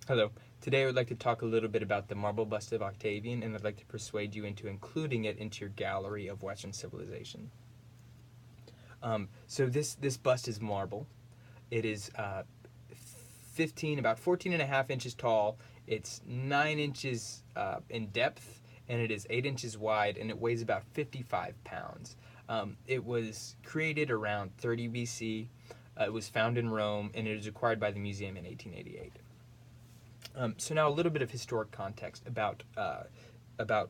Hello. Today I would like to talk a little bit about the marble bust of Octavian, and I'd like to persuade you into including it into your gallery of Western civilization. So this bust is marble. It is 15, about 14 and a half inches tall. It's 9 inches in depth, and it is 8 inches wide, and it weighs about 55 pounds. It was created around 30 BC. It was found in Rome, and it was acquired by the museum in 1888. So now a little bit of historic context about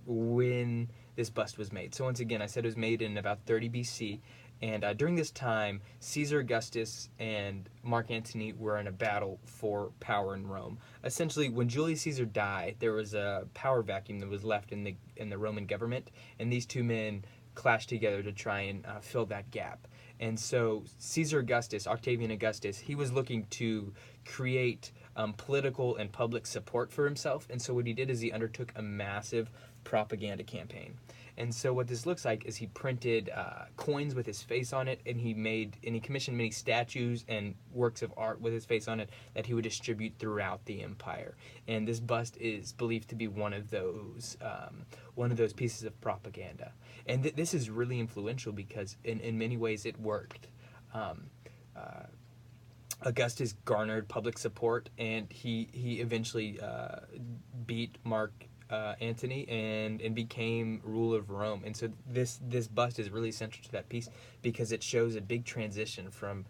when this bust was made. So once again, I said it was made in about 30 BC, and during this time, Caesar Augustus and Mark Antony were in a battle for power in Rome. Essentially, when Julius Caesar died, there was a power vacuum that was left in the Roman government, and these two men clashed together to try and fill that gap. And so Caesar Augustus, Octavian Augustus, he was looking to create political and public support for himself. And so what he did is he undertook a massive propaganda campaign. And so what this looks like is he printed coins with his face on it, and he commissioned many statues and works of art with his face on it that he would distribute throughout the empire. And this bust is believed to be one of those pieces of propaganda. And this is really influential because in many ways it worked. Um, uh, Augustus garnered public support, and he eventually beat Mark Antony and became ruler of Rome. And so this bust is really central to that piece because it shows a big transition from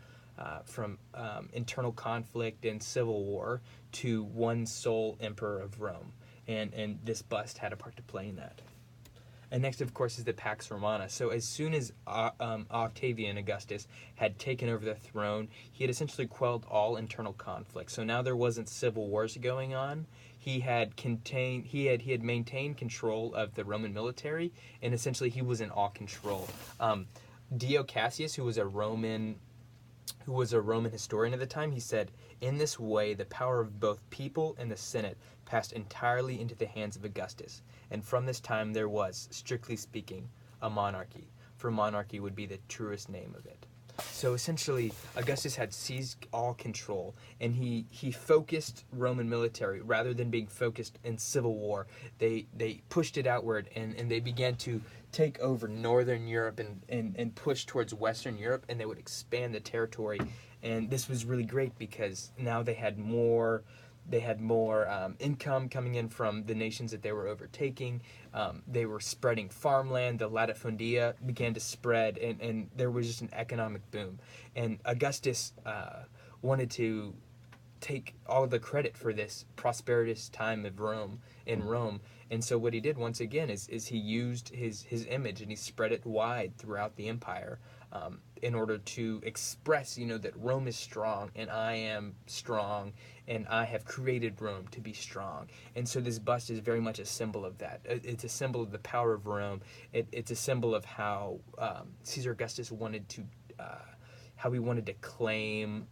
internal conflict and civil war to one sole emperor of Rome. And this bust had a part to play in that. And next, of course, is the Pax Romana. So as soon as Octavian Augustus had taken over the throne, he had essentially quelled all internal conflict. So now there wasn't civil wars going on. He had maintained control of the Roman military, and essentially he was in all control. Dio Cassius, who was a Roman historian at the time, he said, "In this way, the power of both people and the Senate passed entirely into the hands of Augustus, and from this time there was, strictly speaking, a monarchy, for monarchy would be the truest name of it." So essentially, Augustus had seized all control, and he focused Roman military rather than being focused in civil war. They pushed it outward, and they began to take over northern Europe and push towards Western Europe, and they would expand the territory. And this was really great because now they had more income coming in from the nations that they were overtaking. They were spreading farmland. The latifundia began to spread, and there was just an economic boom. And Augustus wanted to take all the credit for this prosperous time of Rome. And so what he did once again is he used his image and he spread it wide throughout the empire, in order to express, that Rome is strong and I am strong and I have created Rome to be strong. And so this bust is very much a symbol of that. It's a symbol of the power of Rome. It's a symbol of how Caesar Augustus wanted to, how he wanted to claim,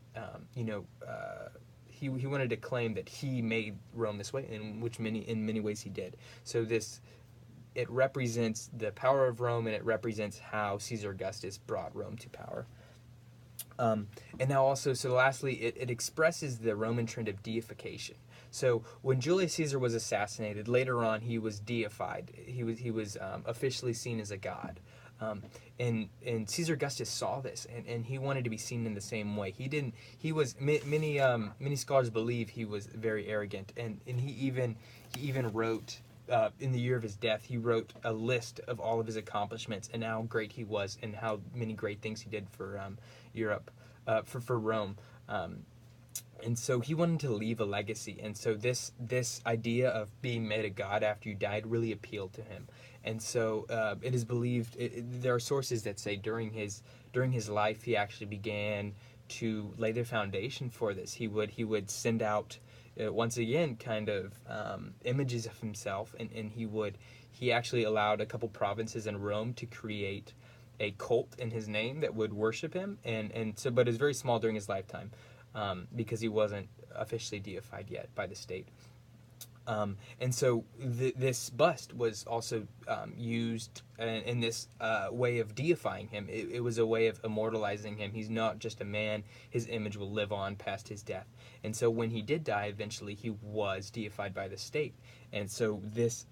he wanted to claim that he made Rome this way, in many ways he did. So it represents the power of Rome, and it represents how Caesar Augustus brought Rome to power. And now also, so lastly, it expresses the Roman trend of deification. So when Julius Caesar was assassinated, later on he was deified. He was officially seen as a god. And Caesar Augustus saw this, and he wanted to be seen in the same way. He didn't. He was many scholars believe he was very arrogant, and he even wrote. In the year of his death, he wrote a list of all of his accomplishments and how great he was and how many great things he did for Europe, for Rome. And so he wanted to leave a legacy, and so this idea of being made a god after you died really appealed to him. And so it is believed, there are sources that say during his life he actually began to lay the foundation for this. He would send out once again kind of images of himself, and he actually allowed a couple provinces in Rome to create a cult in his name that would worship him, and so, but it was very small during his lifetime, because he wasn't officially deified yet by the state. And so this bust was also used in this way of deifying him. It was a way of immortalizing him. He's not just a man. His image will live on past his death. And so when he did die, eventually he was deified by the state. And so this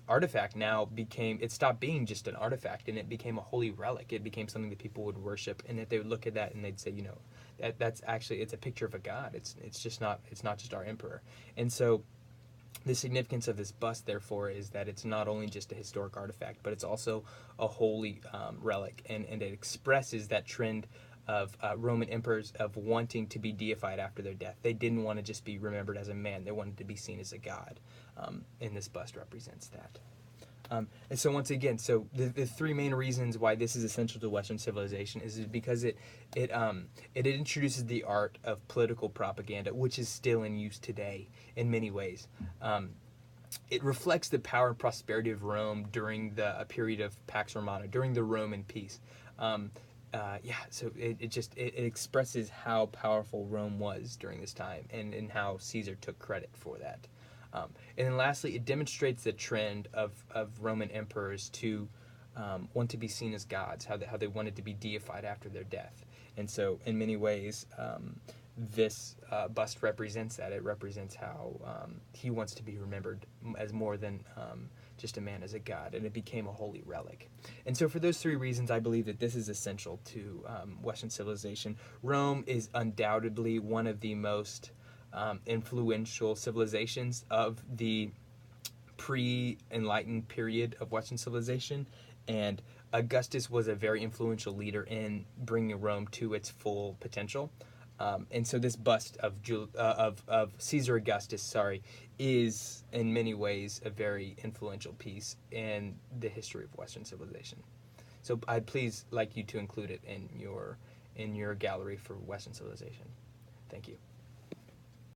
artifact now became, it stopped being just an artifact and it became a holy relic. It became something that people would worship, and that they would look at that and they'd say, that's actually, it's a picture of a god. It's not just our emperor. And so the significance of this bust, therefore, is that it's not only just a historic artifact, but it's also a holy relic, and it expresses that trend of Roman emperors of wanting to be deified after their death. They didn't want to just be remembered as a man; they wanted to be seen as a god, and this bust represents that. And so once again, so the three main reasons why this is essential to Western civilization is because it introduces the art of political propaganda, which is still in use today in many ways. It reflects the power and prosperity of Rome during a period of Pax Romana, during the Roman peace. So it expresses how powerful Rome was during this time, and how Caesar took credit for that. And then lastly, it demonstrates the trend of Roman emperors to want to be seen as gods, how they wanted to be deified after their death. And so in many ways, this bust represents that. It represents how he wants to be remembered as more than just a man, as a god, and it became a holy relic. And so for those three reasons, I believe that this is essential to Western civilization. Rome is undoubtedly one of the most influential civilizations of the pre-enlightened period of Western civilization, and Augustus was a very influential leader in bringing Rome to its full potential. And so this bust of Caesar Augustus, is in many ways a very influential piece in the history of Western civilization. So I'd please like you to include it in your gallery for Western civilization. Thank you.